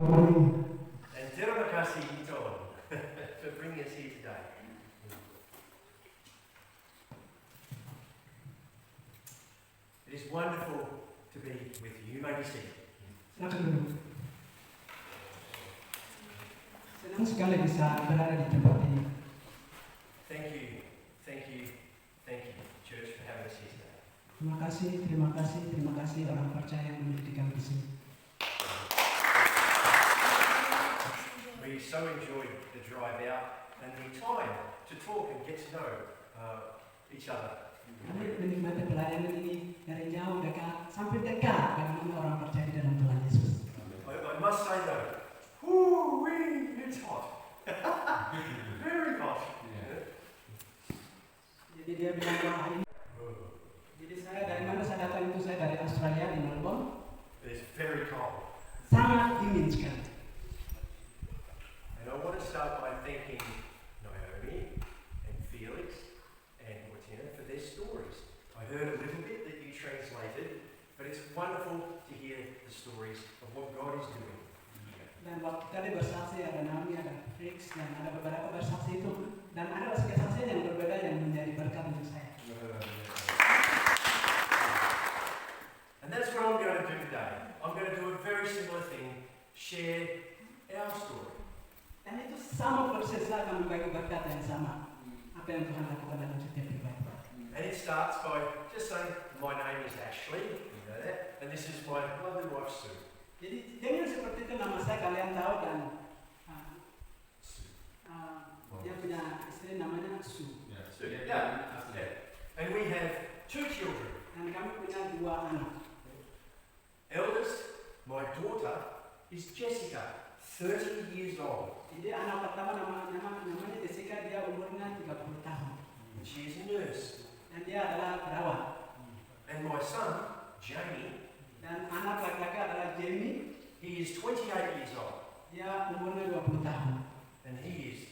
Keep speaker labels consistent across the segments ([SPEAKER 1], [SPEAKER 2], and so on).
[SPEAKER 1] And terima kasih Ton for bringing us here today. It is wonderful to be with you. You may be seated.
[SPEAKER 2] Senang sekali bisa berada di tempat ini.
[SPEAKER 1] Thank you, Church, for having us here today.
[SPEAKER 2] Terima kasih orang percaya yang menjadikan di sini.
[SPEAKER 1] We so enjoyed the drive out and the time to talk and get to know each other.
[SPEAKER 2] Kami menikmati pelayanan ini dari jauh dekat sampai dekat bagaimana orang percaya di dalam Tuhan Yesus.
[SPEAKER 1] I must say though, it's hot. Very hot. Yeah.
[SPEAKER 2] Jadi dia bilang wah ini. Jadi saya dari mana saya datang itu saya dari Australia di Melbourne.
[SPEAKER 1] It's very cold.
[SPEAKER 2] Sangat dingin sekali.
[SPEAKER 1] And I want to start by thanking Naomi and Felix and Martina for their stories. I heard a little bit that you translated, but it's wonderful to hear the stories of what God is doing.
[SPEAKER 2] Dan waktu tadi bersaksi ada Naomi, ada Felix, dan ada beberapa bersaksi itu, dan ada kesaksian yang berbeda yang menjadi berkat untuk saya.
[SPEAKER 1] And that's what I'm going to do today. I'm going to do a very similar thing, share our story.
[SPEAKER 2] Dan itu sama proses saya akan membagi berkat yang sama. Apa yang Tuhan lakukan dalam setiap pribadi.
[SPEAKER 1] And it starts by just saying, my name is Ashley, you know that, and this is my lovely wife Sue.
[SPEAKER 2] Jadi dengan seperti itu nama saya kalian tahu dan dia punya istri namanya Sue.
[SPEAKER 1] Sue. Yeah. And we have 2 children.
[SPEAKER 2] Dan kami punya 2 anak.
[SPEAKER 1] Eldest, my daughter, is Jessica, 30 years old.
[SPEAKER 2] Jadi anak pertama namanya Jessica, dia umurnya 30 tahun.
[SPEAKER 1] And she is a nurse.
[SPEAKER 2] Dan dia adalah perawat.
[SPEAKER 1] And my son, Jamie,
[SPEAKER 2] dan anak laki-laki adalah Jamie.
[SPEAKER 1] He is 28 years old.
[SPEAKER 2] Dia umurnya 20 tahun.
[SPEAKER 1] And he is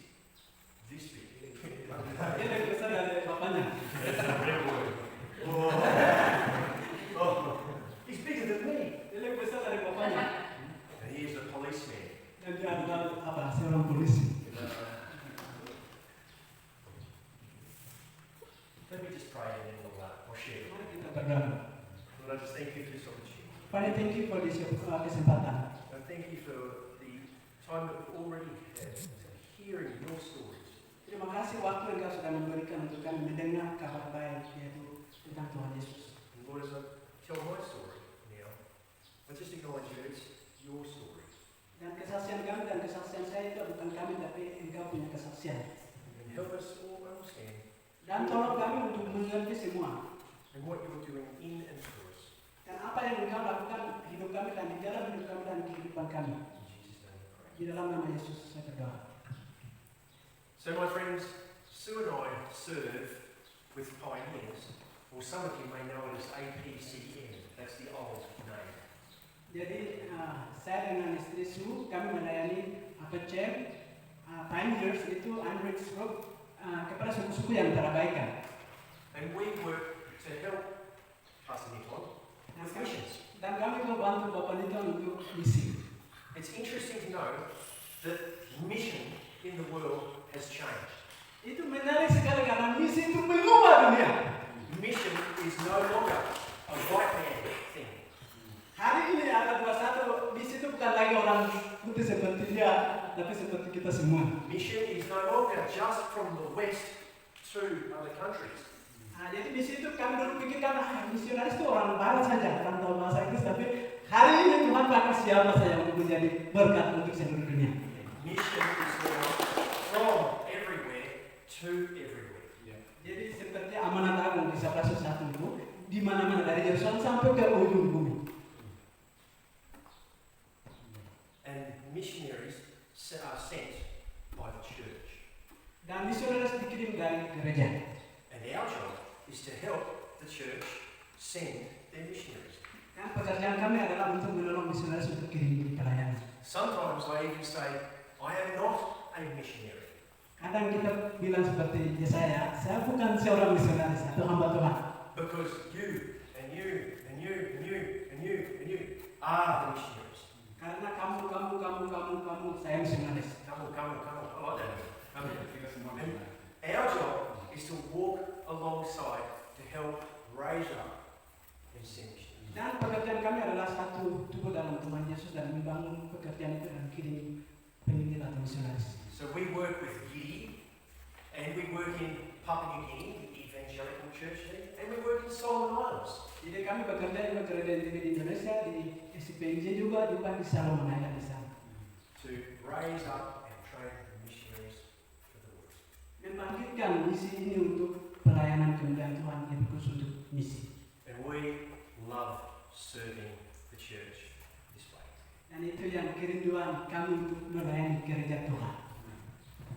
[SPEAKER 1] this big.
[SPEAKER 2] Dia lebih besar dari bapaknya.
[SPEAKER 1] That's a real word. He's bigger than me.
[SPEAKER 2] Dia lebih besar dari bapaknya.
[SPEAKER 1] And he is a policeman.
[SPEAKER 2] Dan dia adalah seorang polisi.
[SPEAKER 1] Let me just pray and then we'll share.
[SPEAKER 2] Mari kita berdoa.
[SPEAKER 1] Lord, I just thank you for this opportunity.
[SPEAKER 2] Father, thank you for this kesempatan.
[SPEAKER 1] And thank you for the time that we've already had hearing your stories.
[SPEAKER 2] Terima kasih waktu yang Kau sudah memberikan untuk kami mendengar kabar baik yaitu tentang Tuhan Yesus.
[SPEAKER 1] And Lord, as I tell my story now, I just acknowledge that it's your story.
[SPEAKER 2] Dan kesaksian kami dan kesaksian saya itu bukan kami tapi Engkau punya kesaksian.
[SPEAKER 1] And help us all understand.
[SPEAKER 2] Dan tolong kami untuk mengerti semua.
[SPEAKER 1] And what you're doing in and through us.
[SPEAKER 2] Dan apa yang Engkau lakukan hidup kami dan di dalam hidup kami dan kehidupan kami.
[SPEAKER 1] In Jesus' name we pray.
[SPEAKER 2] Di dalam nama Yesus saya berdoa.
[SPEAKER 1] So my friends, Sue and I serve with Pioneers, or some of you may know it as APCM. That's the old name.
[SPEAKER 2] Jadi saya dengan istri Sue kami melayani PCM, Pioneers itu Unreached Group kepada suku-suku yang terabaikan.
[SPEAKER 1] And we work to help Pastor Nikolai with missions.
[SPEAKER 2] Dan kami membantu Bapak Nito untuk misi.
[SPEAKER 1] It's interesting to know that mission in the world has changed.
[SPEAKER 2] Itu menarik sekali karena misi itu mengubah dunia.
[SPEAKER 1] Mission is no longer a white man thing.
[SPEAKER 2] Hari ini ada 21 misi itu bukan lagi orang putih seperti dia, tapi seperti kita semua.
[SPEAKER 1] Mission is no longer just from the west to other countries.
[SPEAKER 2] Jadi misi itu kami dulu pikirkan misionaris itu orang barat saja, orang tahu bahasa Inggris, tapi hari ini Tuhan pakai siapa saja untuk menjadi berkat untuk seluruh dunia.
[SPEAKER 1] Mission is now from everywhere to everywhere.
[SPEAKER 2] Jadi seperti amanat agung di 11:1 itu di mana-mana dari Yerusalem sampai ke ujung bumi.
[SPEAKER 1] And missionaries are sent by the church.
[SPEAKER 2] Dan misionaris dikirim dari gereja.
[SPEAKER 1] And our job is to help the church send their missionaries.
[SPEAKER 2] Dan pekerjaan kami adalah untuk menolong misionaris untuk kirim pelayanan.
[SPEAKER 1] Sometimes I even say, I am not a missionary.
[SPEAKER 2] Kadang kita bilang seperti saya bukan seorang misionaris atau hamba Tuhan.
[SPEAKER 1] Because you and you and you and you and you and you are the missionaries.
[SPEAKER 2] Karena kamu, saya misionaris.
[SPEAKER 1] Come on. I like that.
[SPEAKER 3] Kita semua
[SPEAKER 1] And our job is to walk alongside to help raise up and send missionaries.
[SPEAKER 2] Dan pekerjaan kami adalah satu tubuh dalam Tuhan Yesus dan membangun pekerjaan itu dan kirim penginjil atau misionaris.
[SPEAKER 1] So we work with Gidi, and we work in Papua New Guinea, the evangelical church there, and we work in Solomon Islands.
[SPEAKER 2] Jadi kami bekerja juga di Indonesia, di SPNJ juga di Solomon Island di sana.
[SPEAKER 1] To raise up and train missionaries for the work.
[SPEAKER 2] Membangkitkan misi ini untuk pelayanan kemuliaan Tuhan yang khusus untuk misi.
[SPEAKER 1] And we love serving the church this way.
[SPEAKER 2] Dan itu yang kerinduan kami untuk melayani gereja Tuhan.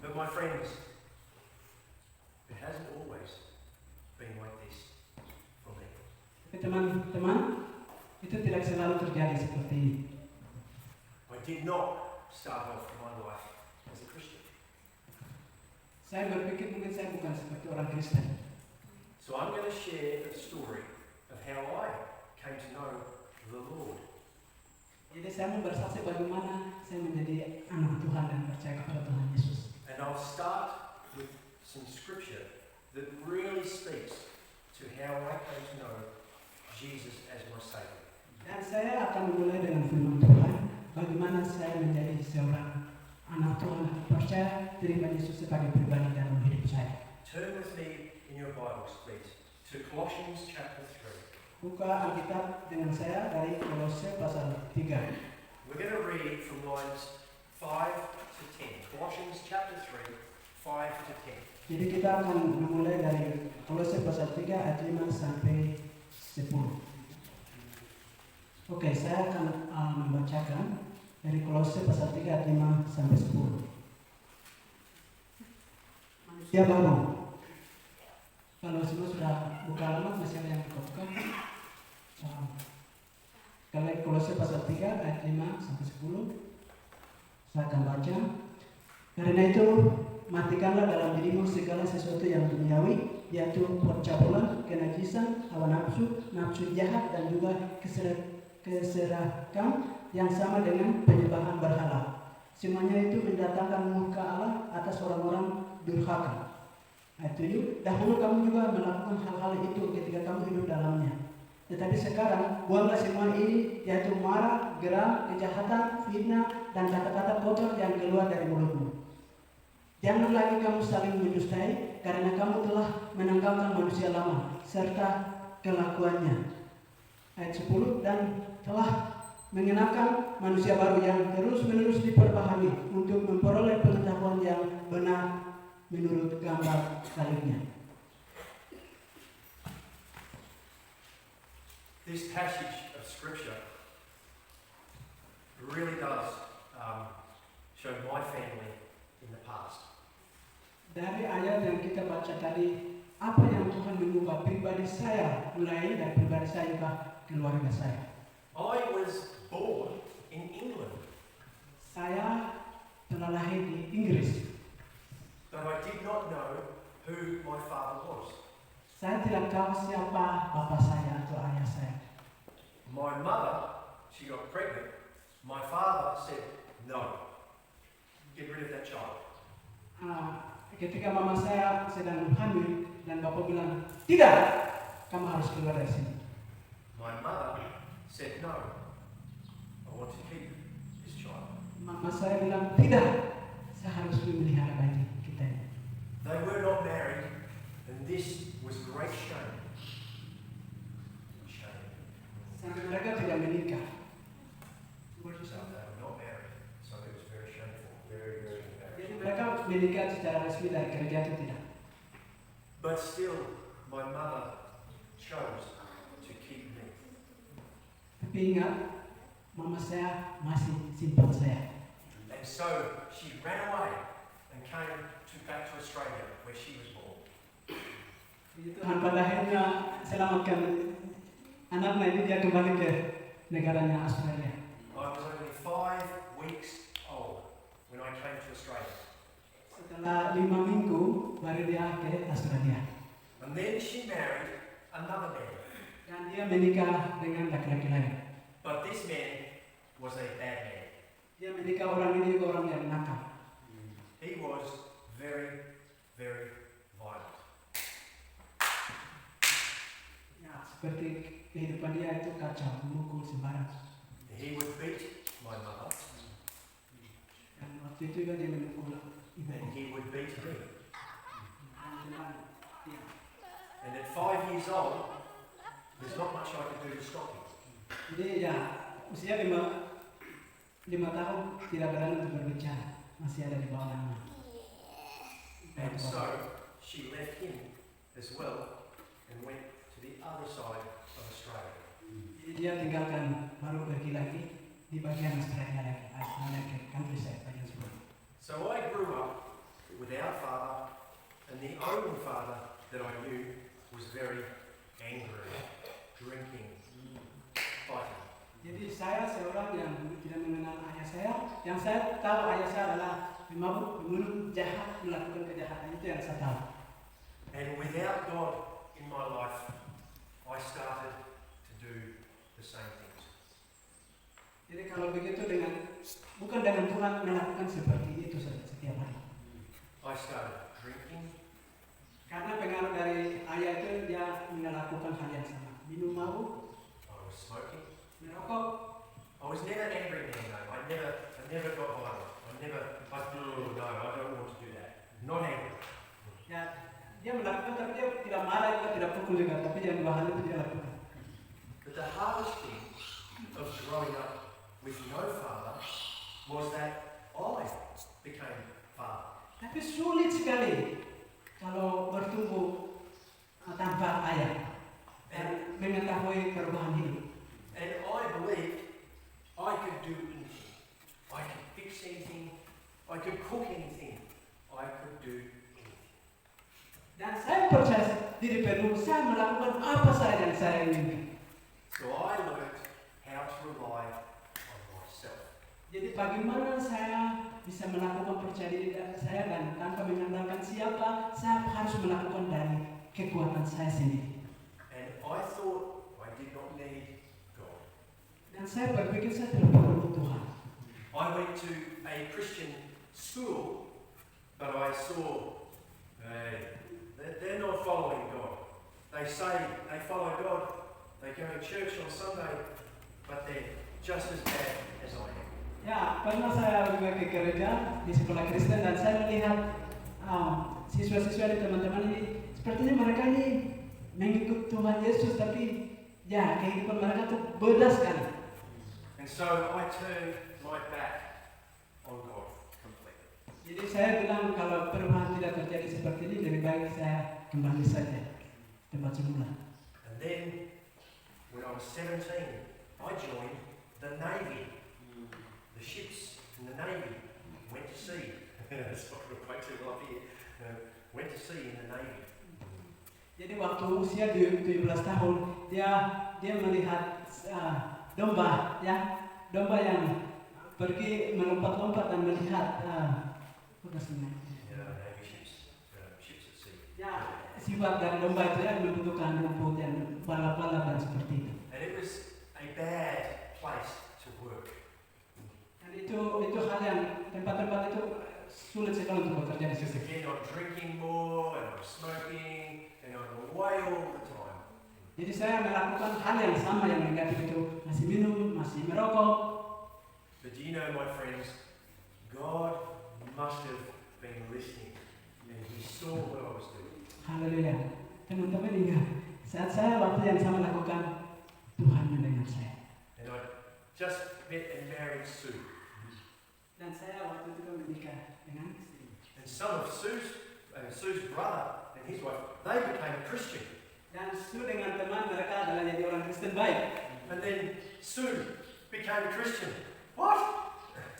[SPEAKER 1] But my friends, it hasn't always been like this for me.
[SPEAKER 2] Tapi teman-teman, itu tidak selalu terjadi seperti ini.
[SPEAKER 1] I did not start off my life as a Christian.
[SPEAKER 2] Saya berpikir mungkin saya bukan seperti orang Kristen.
[SPEAKER 1] So I'm going to share a story of how I came to know the Lord.
[SPEAKER 2] Jadi saya mau bersaksi bagaimana saya menjadi anak Tuhan dan percaya kepada Tuhan Yesus.
[SPEAKER 1] And I'll start with some scripture that really speaks to how I came to know Jesus as my Savior.
[SPEAKER 2] Dan saya akan memulai dengan firman Tuhan, bagaimana saya menjadi seorang anak Tuhan dan percaya terima Yesus sebagai pribadi dalam hidup saya.
[SPEAKER 1] Turn with me in your Bibles, please, to Colossians chapter 3.
[SPEAKER 2] Buka Alkitab dengan saya dari Kolose pasal 3.
[SPEAKER 1] We're going to read from lines 5 to 10. Colossians chapter 3, 5 to 10.
[SPEAKER 2] Jadi kita akan memulai dari Kolose pasal 3 ayat 5 sampai 10. Oke, saya akan membacakan dari Kolose pasal 3 ayat 5 sampai 10. Manusia baru. Kalau semua sudah buka alamat, masih ada yang buka-buka. Kalau Kolose pasal 3 ayat 5 sampai 10, saya akan baca. Karena itu, matikanlah dalam dirimu segala sesuatu yang duniawi, yaitu percabulan, kenajisan, hawa nafsu, nafsu jahat, dan juga keserakan yang sama dengan penyembahan berhala. Semuanya itu mendatangkan murka Allah atas orang-orang durhaka. Ayat 7, dahulu kamu juga melakukan hal-hal itu ketika kamu hidup dalamnya. Tetapi sekarang, buanglah semua ini, yaitu marah, geram, kejahatan, fitnah, dan kata-kata kotor yang keluar dari mulutmu. Jangan lagi kamu saling mendustai, karena kamu telah menanggalkan manusia lama, serta kelakuannya. Ayat 10, dan telah mengenakan manusia baru yang terus-menerus diperbaharui untuk memperoleh pengetahuan yang benar menurut gambar salibnya.
[SPEAKER 1] This passage of scripture really does show my family in the past.
[SPEAKER 2] Dari ayat yang kita baca tadi, apa yang Tuhan mengubah pribadi saya, mulai dari pribadi saya juga keluarga saya.
[SPEAKER 1] I was born in England,
[SPEAKER 2] Saya telah lahir di Inggris.
[SPEAKER 1] but I did not know who my father was.
[SPEAKER 2] Saya tidak tahu siapa bapak saya atau ayah saya.
[SPEAKER 1] My mother, she got pregnant. My father said, no, get rid of that child.
[SPEAKER 2] Ketika mama saya sedang hamil dan bapak bilang, tidak, kamu harus keluar dari sini.
[SPEAKER 1] My mother said, no, I want to keep this child.
[SPEAKER 2] Mama saya bilang, tidak, saya harus memelihara bayi kita ini.
[SPEAKER 1] They were not married, and this was great shame. Shame.
[SPEAKER 2] Sampai mereka tidak menikah.
[SPEAKER 1] So they were not married, so it was very shameful, very, very
[SPEAKER 2] Jadi
[SPEAKER 1] embarrassing.
[SPEAKER 2] mereka menikah secara resmi dari gereja itu tidak.
[SPEAKER 1] But still, my mother chose to keep me.
[SPEAKER 2] Tapi ingat, mama saya masih simpan saya.
[SPEAKER 1] And so she ran away and came back to Australia, where she was born.
[SPEAKER 2] Tuhan pada akhirnya selamatkan anaknya ini, dia kembali ke negaranya Australia.
[SPEAKER 1] I was only 5 weeks old when I came to Australia.
[SPEAKER 2] Setelah 5 minggu baru dia ke Australia.
[SPEAKER 1] And then she married another man.
[SPEAKER 2] Dan dia menikah dengan laki-laki lain.
[SPEAKER 1] But this man was a bad man.
[SPEAKER 2] Dia menikah orang ini juga orang yang nakal.
[SPEAKER 1] He was very, very violent.
[SPEAKER 2] Ya, seperti kehidupan dia itu kacau, memukul sembarang.
[SPEAKER 1] He would beat my mother,
[SPEAKER 2] Dan waktu itu juga dia memukul ibu.
[SPEAKER 1] and he would beat me.
[SPEAKER 2] Ya.
[SPEAKER 1] And at 5 years old, there's not much I could do to stop him.
[SPEAKER 2] Jadi ya usia 5 tahun tidak berani untuk berbicara, masih ada di bawah nama.
[SPEAKER 1] And so she left him as well and went to the other side of Australia.
[SPEAKER 2] Jadi dia tinggalkan baru pergi lagi di bagian Australia lagi, countryside bagian sebelah.
[SPEAKER 1] So I grew up without father, and the only father that I knew was very angry, drinking, fighting.
[SPEAKER 2] Jadi saya seorang yang tidak mengenal ayah saya. Yang saya tahu ayah saya adalah pemabuk, pembunuh, jahat, melakukan kejahatan. Itu yang saya tahu.
[SPEAKER 1] And without God in my life, I started to do the same things.
[SPEAKER 2] Jadi kalau begitu bukan dengan Tuhan melakukan seperti itu setiap hari.
[SPEAKER 1] I started drinking,
[SPEAKER 2] Karena pengaruh dari ayah itu dia melakukan hal yang sama. Minum mabuk,
[SPEAKER 1] I was smoking.
[SPEAKER 2] merokok.
[SPEAKER 1] I was never angry man though. I never got violent. No, I don't want to do that. Not angry.
[SPEAKER 2] Ya, dia melakukan tapi dia tidak marah juga, tidak pukul juga. Tapi yang dua hal itu dia lakukan.
[SPEAKER 1] But the hardest thing of growing up with no father was that I became father.
[SPEAKER 2] Tapi sulit sekali kalau bertumbuh tanpa ayah dan mengetahui perubahan hidup.
[SPEAKER 1] And I believed I could do anything. I could fix anything. I could cook anything. I could do anything.
[SPEAKER 2] Dan saya percaya diri penuh, saya melakukan apa saja yang saya inginkan.
[SPEAKER 1] So I learned how to rely on myself.
[SPEAKER 2] Jadi bagaimana saya bisa melakukan percaya diri saya dan tanpa mengandalkan siapa, saya harus melakukan dari kekuatan saya sendiri.
[SPEAKER 1] And I thought I did not need God.
[SPEAKER 2] Dan saya berpikir saya tidak perlu Tuhan.
[SPEAKER 1] I went to a Christian school, but I saw they're not following God. They say they follow God, they go to church on Sunday, but they're just as bad as I am.
[SPEAKER 2] Ya, pernah saya juga ke gereja di sekolah Kristen dan saya melihat siswa-siswa dan teman-teman ini sepertinya mereka ini mengikut Tuhan Yesus, tapi ya kehidupan mereka tuh beda sekali.
[SPEAKER 1] And so I turned my back on God completely.
[SPEAKER 2] Jadi saya bilang kalau perubahan tidak terjadi seperti ini, lebih baik saya kembali saja tempat semula.
[SPEAKER 1] And then, when I was 17, I joined the Navy. The ships in the Navy went to sea. Sorry, way too well here. Went to sea in the Navy.
[SPEAKER 2] Jadi waktu usia 17 tahun dia melihat domba yang pergi melompat-lompat dan melihat
[SPEAKER 1] Navy ships, ships at sea.
[SPEAKER 2] ya sifat dari domba itu yang membutuhkan rumput yang balap-balap dan seperti itu.
[SPEAKER 1] And it was a bad place to work.
[SPEAKER 2] Dan itu hal yang tempat-tempat itu sulit sekali untuk bekerja di situ.
[SPEAKER 1] Again, I'm drinking more and I'm smoking and I'm away all the time.
[SPEAKER 2] Jadi saya melakukan hal yang sama yang negatif itu, masih minum, masih merokok.
[SPEAKER 1] But do you know, my friends, God must have been listening and He saw what I was doing.
[SPEAKER 2] Haleluya. Teman-teman ingat, saat saya waktu yang sama lakukan, Tuhan mendengar saya.
[SPEAKER 1] And I just met and married Sue.
[SPEAKER 2] Dan saya waktu itu menikah dengan istri.
[SPEAKER 1] And some of Sue's brother and his wife, they became a Christian.
[SPEAKER 2] Dan Sue dengan teman mereka adalah jadi orang Kristen baik.
[SPEAKER 1] And then Sue became a Christian. What?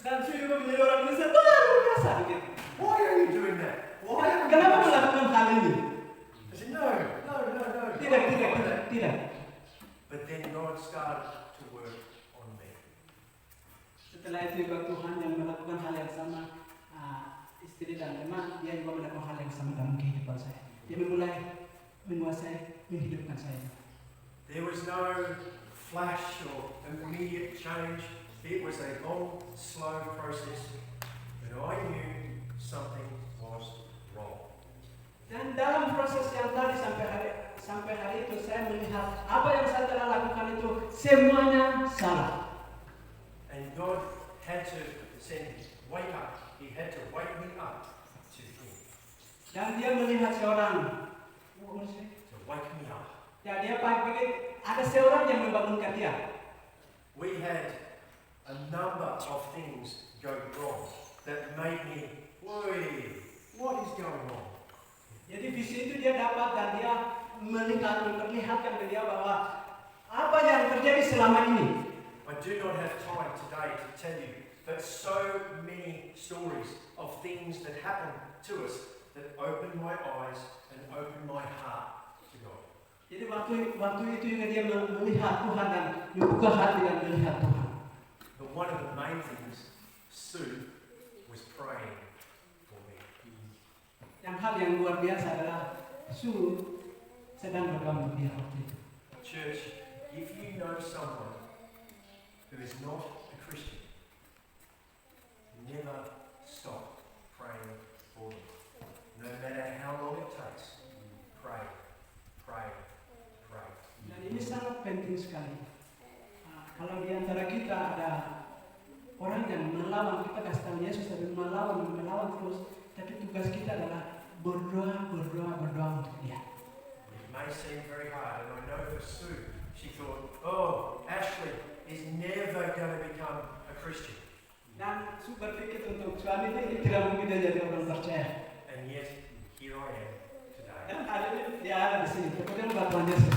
[SPEAKER 2] Dan Sue juga menjadi orang Kristen baru biasa begitu.
[SPEAKER 1] Why are you doing that? Why are you
[SPEAKER 2] Kenapa
[SPEAKER 1] doing that?
[SPEAKER 2] melakukan hal ini?
[SPEAKER 1] I said, no.
[SPEAKER 2] Tidak.
[SPEAKER 1] But then God started to work on me.
[SPEAKER 2] Setelah itu juga Tuhan yang melakukan hal yang sama, istri dan teman, dia juga melakukan hal yang sama dalam kehidupan saya. Dia mulai menguasai, menghidupkan saya.
[SPEAKER 1] There was no flash or immediate change. It was a long, slow process, and I knew something was wrong.
[SPEAKER 2] Dan dalam proses yang tadi sampai hari itu saya melihat apa yang saya telah lakukan itu semuanya salah.
[SPEAKER 1] And God had to send me, wake up. He had to wake me up to Him.
[SPEAKER 2] Dan dia melihat seorang,
[SPEAKER 1] To wake me up.
[SPEAKER 2] ya dia pagi ada seorang yang membangunkan dia.
[SPEAKER 1] We had a number of things go wrong that made me worry. What is going on?
[SPEAKER 2] Jadi visi itu dia dapat dan dia memperlihatkan ke dia bahwa apa yang terjadi selama ini.
[SPEAKER 1] I do not have time today to tell you, but so many stories of things that happened to us that opened my eyes and opened my heart to God.
[SPEAKER 2] Jadi waktu itu juga dia melihat Tuhan dan membuka hati dan melihat Tuhan.
[SPEAKER 1] But one of the main things, Sue was praying for me.
[SPEAKER 2] Yang hal yang luar biasa adalah Sue sedang berdoa untuk dia waktu itu.
[SPEAKER 1] Church, if you know someone who is not a Christian, never stop praying for them. No matter how long it takes, pray, pray, pray.
[SPEAKER 2] Dan ini sangat penting sekali. Kalau di antara kita ada orang yang melawan, kita kasih tahu Yesus tapi melawan terus, tapi tugas kita adalah berdoa untuk dia.
[SPEAKER 1] It may seem very hard, and I know for Sue, she thought, oh, Ashley is never going to become a Christian.
[SPEAKER 2] Dan Sue berpikir untuk suami ini tidak mungkin dia jadi orang percaya.
[SPEAKER 1] And yet, here I am today.
[SPEAKER 2] Dan hari ini dia ada di sini. Kemudian Tuhan Yesus.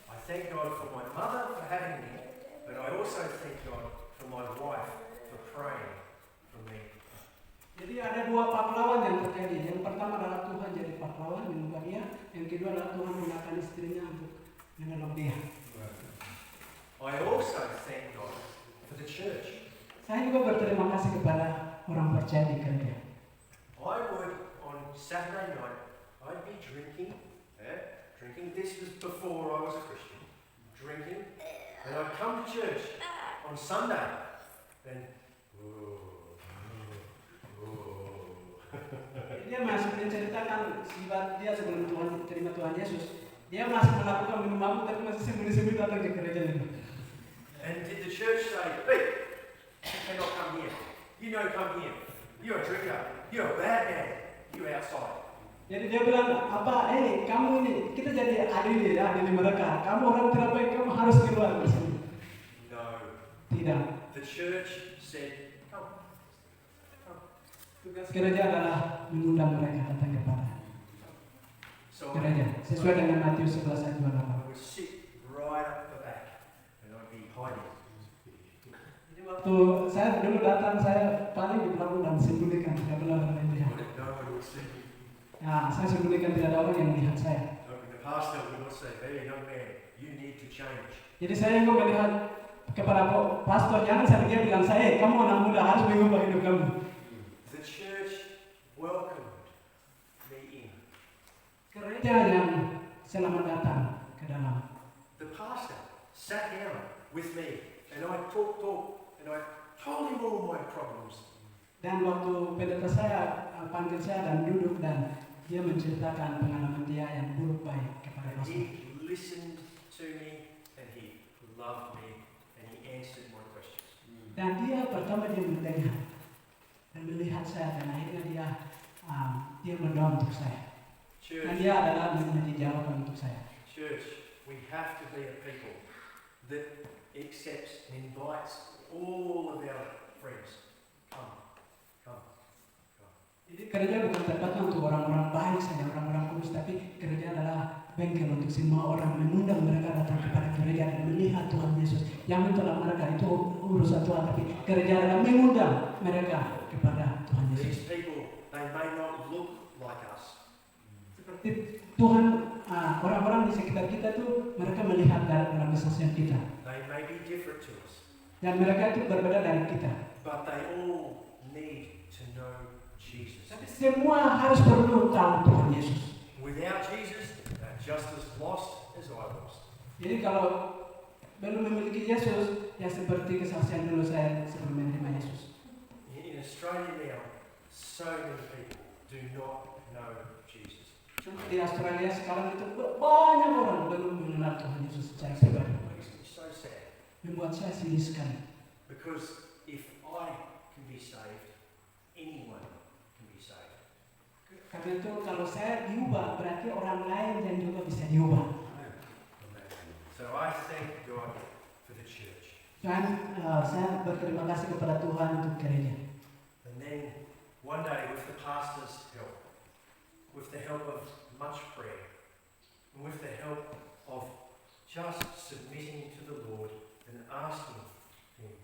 [SPEAKER 1] I thank God for my mother for having me, but I also thank God for my wife for praying for me.
[SPEAKER 2] Jadi ada dua pahlawan yang terjadi. Yang pertama adalah Tuhan jadi pahlawan mengubah dia. Yang kedua adalah Tuhan menggunakan istrinya untuk menolong dia.
[SPEAKER 1] I also thank God for the church.
[SPEAKER 2] Saya juga berterima kasih kepada orang percaya di gereja.
[SPEAKER 1] I would, on Saturday night, I'd be drinking. This was before I was a Christian. Drinking. And I'd come to church on Sunday. And,
[SPEAKER 2] Dia masih menceritakan sifat dia sebelum Tuhan terima Tuhan Yesus. Dia masih melakukan minum mabuk tapi masih sembunyi-sembunyi datang ke gereja itu.
[SPEAKER 1] and did the church say, hey, you cannot come here. You know, come here. You're a drinker. You're a bad man. You outside.
[SPEAKER 2] Jadi dia bilang, apa, kamu ini, kita jadi adili mereka. Kamu orang terbaik, kamu harus keluar dari sini.
[SPEAKER 1] No.
[SPEAKER 2] Tidak.
[SPEAKER 1] The church said, come.
[SPEAKER 2] Tugas gereja adalah mengundang mereka datang kepada
[SPEAKER 1] So
[SPEAKER 2] gereja. Sesuai dengan Matius 11 ayat 28.
[SPEAKER 1] I would sit right up the back and I'd be hiding.
[SPEAKER 2] Jadi waktu saya dulu datang, saya paling di belakang dan sembunyikan, tidak boleh orang lain lihat.
[SPEAKER 1] No one would see me.
[SPEAKER 2] Nah, saya sembunyikan, tidak ada orang yang melihat saya.
[SPEAKER 1] The pastor would not say, hey, young man, you need to change.
[SPEAKER 2] Jadi saya juga melihat kepada pastor, jangan sampai dia bilang saya, kamu anak muda harus mengubah hidup kamu.
[SPEAKER 1] The church welcomed me in.
[SPEAKER 2] Gereja yang selamat datang ke dalam.
[SPEAKER 1] The pastor sat down with me and I talked, and I told him all my problems.
[SPEAKER 2] Dan waktu pendeta saya panggil saya dan duduk dan dia menceritakan pengalaman dia yang buruk baik kepada
[SPEAKER 1] And
[SPEAKER 2] pastor.
[SPEAKER 1] he listened to me and he loved me and he answered my questions.
[SPEAKER 2] Dan dia pertama dia mendengar dan melihat saya dan akhirnya dia berdoa untuk saya. Dan
[SPEAKER 1] Church,
[SPEAKER 2] dia adalah menjadi jawaban untuk saya.
[SPEAKER 1] church, we have to be a people that accepts and invites all of our friends. Come.
[SPEAKER 2] Jadi gereja bukan tempatnya untuk orang-orang baik saja, orang-orang kudus, tapi gereja adalah bengkel untuk semua orang, mengundang mereka datang kepada gereja dan melihat Tuhan Yesus. Yang itulah mereka itu urusan Tuhan, tapi gereja adalah mengundang mereka kepada Tuhan Yesus.
[SPEAKER 1] These people, they may not look like us.
[SPEAKER 2] Seperti Tuhan, orang-orang di sekitar kita tuh mereka melihat dalam kesaksian kita.
[SPEAKER 1] They may be different to us,
[SPEAKER 2] Dan mereka itu berbeda dari kita.
[SPEAKER 1] but they all need to know Jesus.
[SPEAKER 2] Tapi semua harus perlu tahu Tuhan Yesus.
[SPEAKER 1] Without Jesus, they're just as lost as I was.
[SPEAKER 2] Jadi kalau belum memiliki Yesus, ya seperti kesaksian dulu saya sebelum menerima Yesus.
[SPEAKER 1] In Australia now, so many people do not know Jesus.
[SPEAKER 2] Di Australia sekarang itu banyak orang belum mengenal Tuhan Yesus secara pribadi.
[SPEAKER 1] It makes me so sad.
[SPEAKER 2] Membuat saya sedih sekali.
[SPEAKER 1] Because if I can be saved, anyone can be saved.
[SPEAKER 2] Karena itu kalau saya diubah, berarti orang lain yang juga bisa diubah.
[SPEAKER 1] So I thank God for the church.
[SPEAKER 2] Dan saya berterima kasih kepada Tuhan untuk gereja.
[SPEAKER 1] And then one day with the pastor's help, with the help of much prayer, and with the help of just submitting to the Lord and asking Him.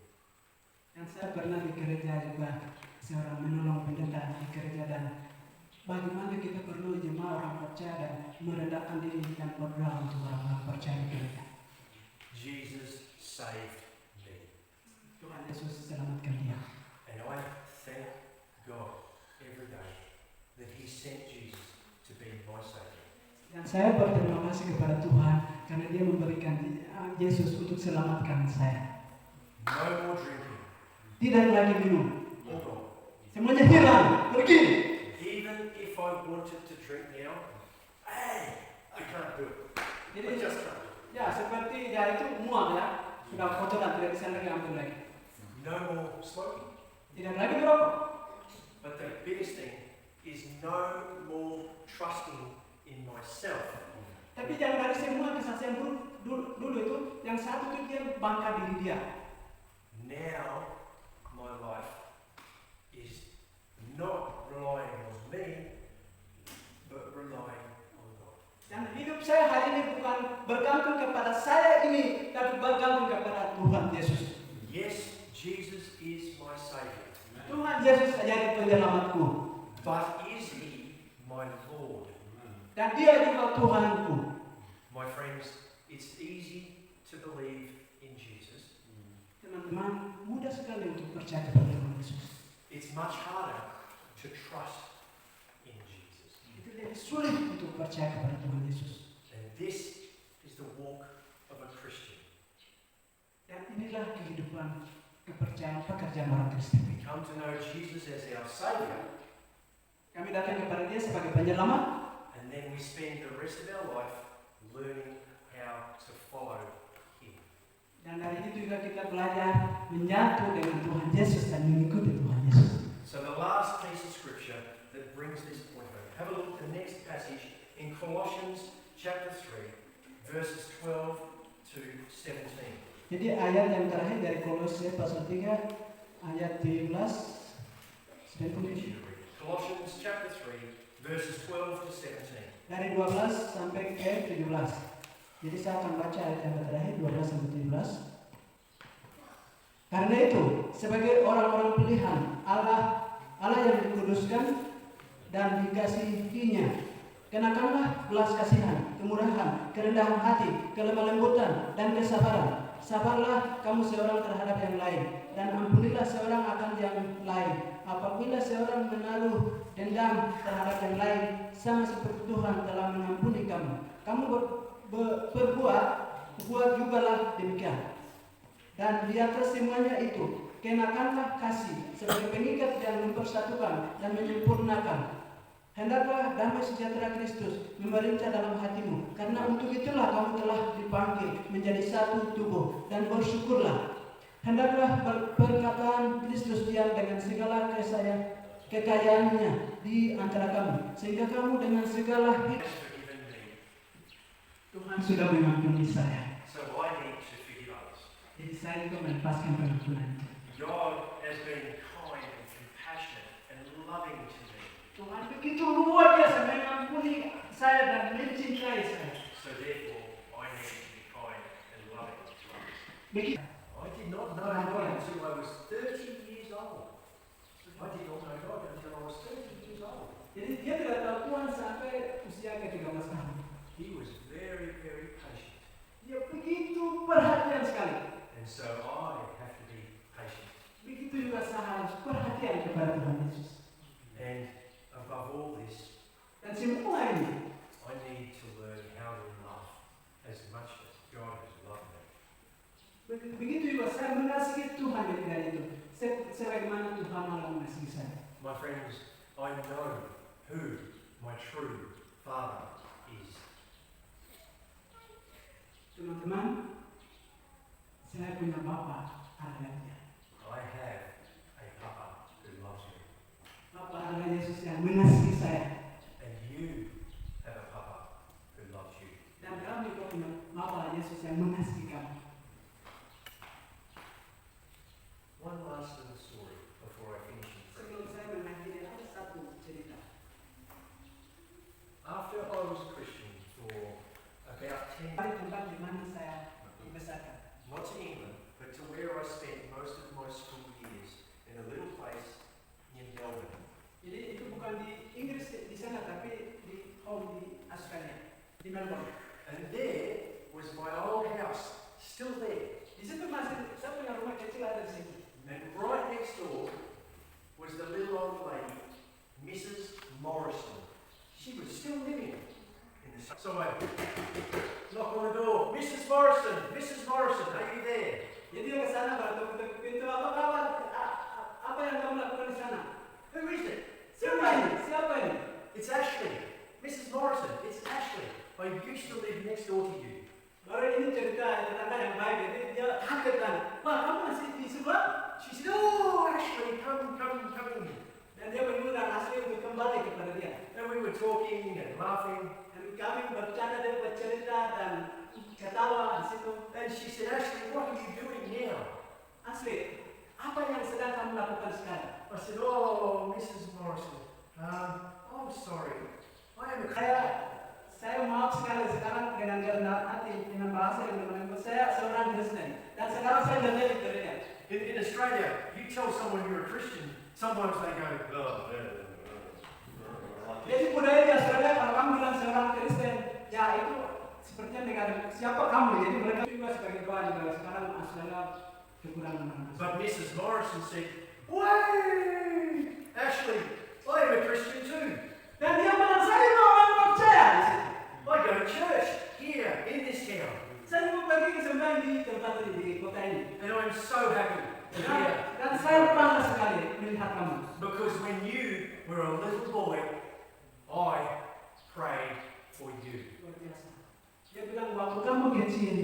[SPEAKER 2] Dan saya pernah di gereja juga seorang menolong pendeta di gereja dan bagaimana kita perlu jemaah orang percaya dan merendahkan diri dan berdoa untuk orang-orang percaya di gereja.
[SPEAKER 1] Jesus saved me.
[SPEAKER 2] Tuhan Yesus selamatkan dia.
[SPEAKER 1] And I thank God every day that He sent Jesus to be my Savior.
[SPEAKER 2] Dan saya berterima kasih kepada Tuhan karena dia memberikan Yesus untuk selamatkan saya.
[SPEAKER 1] No more drinking.
[SPEAKER 2] Tidak lagi minum.
[SPEAKER 1] All gone.
[SPEAKER 2] Semuanya hilang, pergi.
[SPEAKER 1] Even if I wanted to drink now, hey, I can't do it. I
[SPEAKER 2] Jadi
[SPEAKER 1] just can't.
[SPEAKER 2] ya seperti dia itu muak ya, sudah kotoran tidak bisa lagi ambil lagi.
[SPEAKER 1] No more smoking.
[SPEAKER 2] Tidak lagi merokok.
[SPEAKER 1] But the biggest thing is no more trusting in myself.
[SPEAKER 2] Tapi yang dari semua kesaksian dulu itu, yang satu itu dia bangga diri dia.
[SPEAKER 1] Now my life is not relying on me, but relying on God.
[SPEAKER 2] Dan hidup saya hari ini bukan bergantung kepada saya ini, tapi bergantung kepada Tuhan Yesus.
[SPEAKER 1] Yes, Jesus is my Savior.
[SPEAKER 2] Tuhan Yesus jadi penyelamatku.
[SPEAKER 1] But is He my Lord?
[SPEAKER 2] Dan dia juga Tuhanku.
[SPEAKER 1] My friends, it's easy to believe in Jesus.
[SPEAKER 2] Teman-teman, mudah sekali untuk percaya kepada Tuhan Yesus.
[SPEAKER 1] It's much harder to trust in Jesus.
[SPEAKER 2] Itu lebih sulit untuk percaya kepada Tuhan Yesus.
[SPEAKER 1] And this is the walk of a Christian.
[SPEAKER 2] Dan inilah kehidupan kepercayaan pekerjaan orang Kristen.
[SPEAKER 1] We come to know Jesus as our Savior,
[SPEAKER 2] Kami datang kepada dia sebagai penyelamat,
[SPEAKER 1] and then we spend the rest of our life learning how to follow Him.
[SPEAKER 2] dan dari itu juga kita belajar menyatu dengan Tuhan Yesus dan mengikuti Tuhan Yesus.
[SPEAKER 1] So the last piece of scripture that brings this point home. Have a look at the next passage in Colossians chapter 3, verses 12 to 17.
[SPEAKER 2] Jadi ayat yang terakhir dari Kolose pasal 3 ayat 17
[SPEAKER 1] Colossians chapter 3, verses 12 to 17.
[SPEAKER 2] dari 12 sampai ke 17. Jadi saya akan baca ayat yang terakhir 12 sampai 17. Karena itu, sebagai orang-orang pilihan Allah yang dikuduskan dan dikasihinya, kenakanlah belas kasihan, kemurahan, kerendahan hati, kelemah lembutan, dan kesabaran. Sabarlah kamu seorang terhadap yang lain, dan ampunilah seorang akan yang lain. Apabila seorang menaruh dendam terhadap yang lain, sama seperti Tuhan telah mengampuni kamu. Kamu berbuat jugalah demikian. Dan di atas semuanya itu, kenakanlah kasih sebagai pengikat yang mempersatukan dan menyempurnakan. Hendaklah damai sejahtera Kristus memerintah dalam hatimu, karena untuk itulah kamu telah dipanggil menjadi satu tubuh, dan bersyukurlah. Hendaklah perkataan Kristus diam dengan segala kekayaannya di antara kamu, sehingga kamu dengan segala Tuhan sudah mengampuni saya.
[SPEAKER 1] So I need to forgive others.
[SPEAKER 2] Jadi saya juga melepaskan pengampunan itu.
[SPEAKER 1] God has been kind and compassionate and loving to me.
[SPEAKER 2] Tuhan begitu luar biasa mengampuni saya dan mencintai saya.
[SPEAKER 1] So therefore, I need to be kind and loving to others.
[SPEAKER 2] Begitu.
[SPEAKER 1] I did not know God until I was 30 years old. I did not know God until I was 30 years old.
[SPEAKER 2] Jadi dia tidak tahu Tuhan sampai usia ke-13 tahun.
[SPEAKER 1] He was very, very patient.
[SPEAKER 2] Dia begitu perhatian sekali.
[SPEAKER 1] And so I have to be patient.
[SPEAKER 2] Begitu juga saya harus perhatian kepada Tuhan Yesus.
[SPEAKER 1] And above all this,
[SPEAKER 2] Dan semua ini
[SPEAKER 1] I need to learn how
[SPEAKER 2] saya mengasihi Tuhan yang tidak itu. Sebagaimana Tuhan malah mengasihi saya.
[SPEAKER 1] My friends, I know who my true Father is.
[SPEAKER 2] Teman-teman, saya punya Bapa adalah Dia.
[SPEAKER 1] I have a Papa who loves me.
[SPEAKER 2] Bapa adalah Yesus yang mengasihi saya.
[SPEAKER 1] And you have a Papa who loves you.
[SPEAKER 2] Dan kami juga punya Bapa Yesus yang mengasihi kami.
[SPEAKER 1] One last little story before I finish.
[SPEAKER 2] Sebelum saya mengakhiri, ada satu cerita.
[SPEAKER 1] After I was a Christian for about 10
[SPEAKER 2] Ada tempat di mana saya dibesarkan.
[SPEAKER 1] not to England, but to where I spent most of my school years, in a little place near Melbourne.
[SPEAKER 2] Jadi itu bukan di Inggris di sana, tapi di home di Australia, di Melbourne.
[SPEAKER 1] And there was my old house, still there.
[SPEAKER 2] Di situ masih saya punya rumah kecil ada di situ.
[SPEAKER 1] And right next door was the little old lady, Mrs. Morrison. She was still living in the... So I knock on the door. Mrs. Morrison, are you there?
[SPEAKER 2] Jadi dia ke sana baru ketuk pintu, apa kabar? Apa yang kamu lakukan di sana?
[SPEAKER 1] Who is it?
[SPEAKER 2] Siapa ini? Siapa ini?
[SPEAKER 1] It's Ashley. Mrs. Morrison, it's Ashley. I used to live next door to you.
[SPEAKER 2] Baru ini cerita tetangga yang baik, jadi dia kaget kan. Wah, kamu masih di sebelah?
[SPEAKER 1] She said, oh, Ashley, come in.
[SPEAKER 2] Dan dia mengundang Asli untuk kembali kepada dia.
[SPEAKER 1] And we were talking and laughing.
[SPEAKER 2] Dan kami bercanda dan bercerita dan ketawa di situ.
[SPEAKER 1] And she said, Ashley, what are you doing now?
[SPEAKER 2] Asli, apa yang sedang kamu lakukan sekarang?
[SPEAKER 1] I said, oh, Mrs. Morrison, I'm sorry. I am a
[SPEAKER 2] Saya maaf sekali sekarang dengan kerendahan hati, dengan bahasa yang bermanfaat. Saya seorang Kristen dan sekarang saya dengar dari dia.
[SPEAKER 1] In Australia, you tell someone you're a Christian, sometimes they go,
[SPEAKER 2] Jadi budaya di Australia kalau kamu bilang seorang Kristen, ya itu sepertinya dengan siapa kamu? Jadi mereka juga sebagai doa juga sekarang Australia kekurangan orang.
[SPEAKER 1] But Mrs. Morrison said, wait, Ashley, I am a Christian too.
[SPEAKER 2] Dan dia bilang saya mau orang percaya di situ.
[SPEAKER 1] I go to church here in this town.
[SPEAKER 2] Saya mau pergi ke sembahyang di tempat ini di kota ini.
[SPEAKER 1] And I'm so happy to hear.
[SPEAKER 2] Dan saya bangga sekali melihat kamu.
[SPEAKER 1] Because when you were a little boy, I prayed for you.
[SPEAKER 2] Luar biasa. Dia bilang waktu kamu kecil,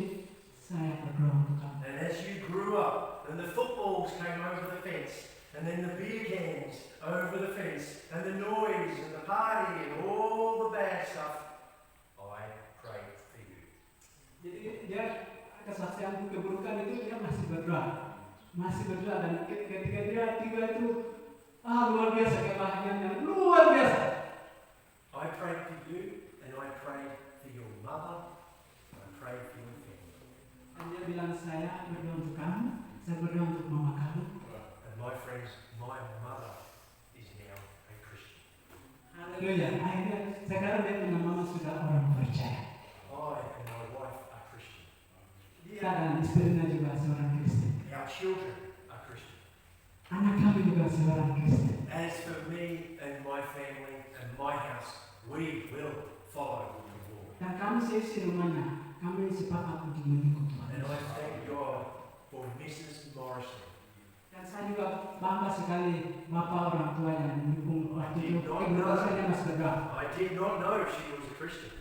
[SPEAKER 2] saya berdoa untuk kamu.
[SPEAKER 1] And as you grew up, and the footballs came over the fence, and then the beer cans over the fence, and the noise and the party and all the bad stuff, I prayed for you.
[SPEAKER 2] Jadi dia kesaksian keburukan itu dia masih berdoa dan ketika dia tiba itu luar biasa kebahagiaan luar biasa.
[SPEAKER 1] I prayed for you, and I prayed for your mother, and I prayed for your family.
[SPEAKER 2] Dan dia bilang saya berdoa untuk kamu, saya berdoa untuk mama kamu.
[SPEAKER 1] And my friends, my mother is now a Christian.
[SPEAKER 2] Haleluya. Akhirnya sekarang dia punya mama sudah orang percaya.
[SPEAKER 1] I and my wife are Christian.
[SPEAKER 2] Dia dan istrinya juga seorang Kristen.
[SPEAKER 1] Our children are Christian.
[SPEAKER 2] Anak kami juga seorang Kristen.
[SPEAKER 1] As for me and my family and my house, we will follow the Lord.
[SPEAKER 2] Dan kami seisi rumahnya, kami sepakat untuk mengikut Tuhan.
[SPEAKER 1] And I thank God for Mrs. Morrison.
[SPEAKER 2] Dan saya juga bangga sekali Bapak orang tua yang mendukung waktu itu ketika saya masih berdoa.
[SPEAKER 1] I did not know she was a Christian.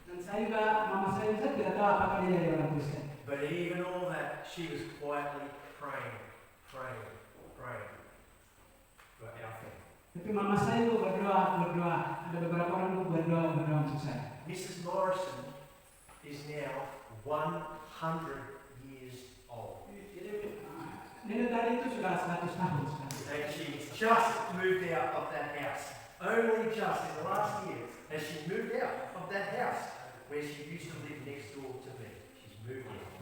[SPEAKER 2] Dan saya juga, mama saya tidak tahu apakah dia jadi orang Kristen.
[SPEAKER 1] But even all that, she was quietly praying for our family.
[SPEAKER 2] Tapi mama saya itu berdoa. Ada beberapa orang itu berdoa untuk saya.
[SPEAKER 1] Mrs. Morrison is now 100 years old.
[SPEAKER 2] Jadi nenek tadi itu sudah 100 tahun sekarang.
[SPEAKER 1] And she just moved out of that house. Only just in the last year has she moved out of that house where she used to live next door to me. She's moved out.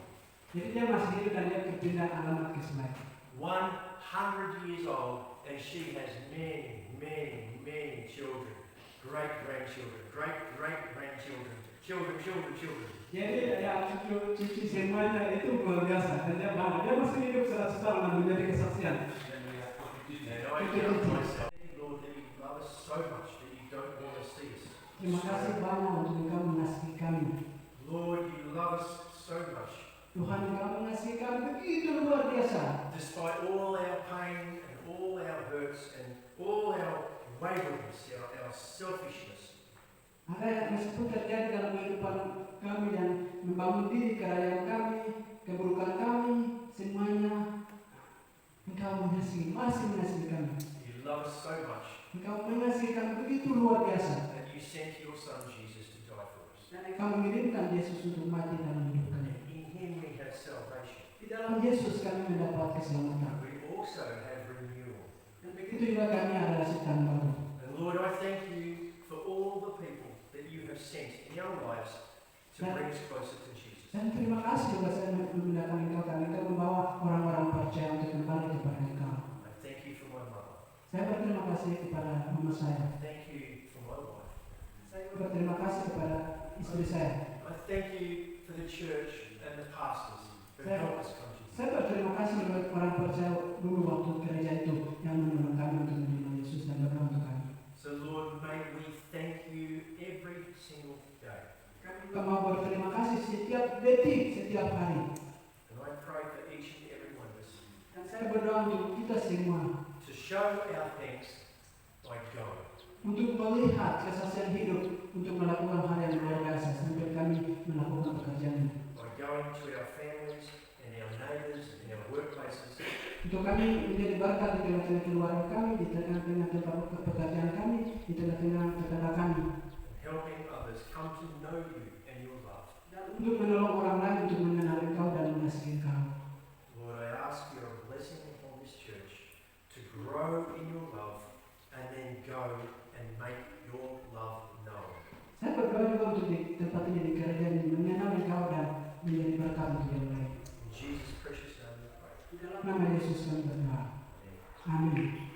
[SPEAKER 2] Jadi dia masih hidup dan dia berpindah alamat ke sebelah.
[SPEAKER 1] 100 years old, and she has many children, great-grandchildren, great-grandchildren, children.
[SPEAKER 2] Jadi ya cucu semuanya itu luar biasa. Dan dia bangga. Dia masih hidup 100 tahun dan menjadi kesaksian.
[SPEAKER 1] And I tell myself, Lord, that you love us so much that you don't want to see us.
[SPEAKER 2] Terima kasih banyak untuk Engkau mengasihi kami.
[SPEAKER 1] Lord, you love us so much.
[SPEAKER 2] Tuhan Engkau mengasihi kami begitu luar biasa.
[SPEAKER 1] Despite all our pain and all our hurts and all our waywardness, our selfishness,
[SPEAKER 2] Maka meskipun terjadi dalam kehidupan kami dan membangun diri kerajaan kami, keburukan kami, semuanya Engkau masih mengasihi kami.
[SPEAKER 1] you love us so much
[SPEAKER 2] Engkau mengasihi kami begitu luar biasa.
[SPEAKER 1] that you sent your Son Jesus to die for us.
[SPEAKER 2] Dan Engkau mengirimkan Yesus untuk mati dalam hidup kami.
[SPEAKER 1] And in Him we have salvation.
[SPEAKER 2] Di dalam Yesus kami mendapat keselamatan.
[SPEAKER 1] We also have renewal.
[SPEAKER 2] Dan begitu juga kami adalah ciptaan baru.
[SPEAKER 1] And Lord, I thank you for all the people that you have sent in our lives to bring us closer to Jesus.
[SPEAKER 2] Dan terima kasih juga saya memindahkan Engkau karena Engkau membawa orang-orang percaya untuk kembali kepada Engkau.
[SPEAKER 1] I thank you for my mother.
[SPEAKER 2] Saya berterima kasih kepada mama saya.
[SPEAKER 1] Thank you for my wife.
[SPEAKER 2] Saya berterima kasih kepada istri saya.
[SPEAKER 1] I thank you for the church and the pastors who
[SPEAKER 2] Saya-
[SPEAKER 1] helped us come to you.
[SPEAKER 2] Saya berterima kasih kepada orang percaya dulu waktu gereja itu yang menolong kami untuk menerima Yesus dan berdoa untuk kami.
[SPEAKER 1] So Lord, may we thank you every single day.
[SPEAKER 2] Kami juga mau berterima kasih setiap detik, setiap hari.
[SPEAKER 1] And I pray for each and every one of us
[SPEAKER 2] Dan saya berdoa untuk kita semua
[SPEAKER 1] to show our thanks by going.
[SPEAKER 2] untuk melihat kesaksian hidup, untuk melakukan hal yang luar biasa sambil kami melakukan pekerjaan ini.
[SPEAKER 1] By going to our families and our neighbours and our workplaces,
[SPEAKER 2] Untuk kami menjadi berkat di tengah-tengah keluarga kami, di tengah-tengah tempat pekerjaan kami, di tengah-tengah tetangga kami.
[SPEAKER 1] and helping others come to know you and your love.
[SPEAKER 2] Dan untuk menolong orang lain untuk mengenal Engkau dan mengasihi Engkau.
[SPEAKER 1] Lord, I ask your blessing upon this church to grow in your love and then go and make your love known.
[SPEAKER 2] Saya berdoa juga untuk di tempat ini di gereja ini mengenal Engkau dan menjadi berkat untuk yang lain.
[SPEAKER 1] In Jesus' precious name we pray.
[SPEAKER 2] Di dalam nama Yesus kami berdoa.
[SPEAKER 1] Amen.
[SPEAKER 2] Amin.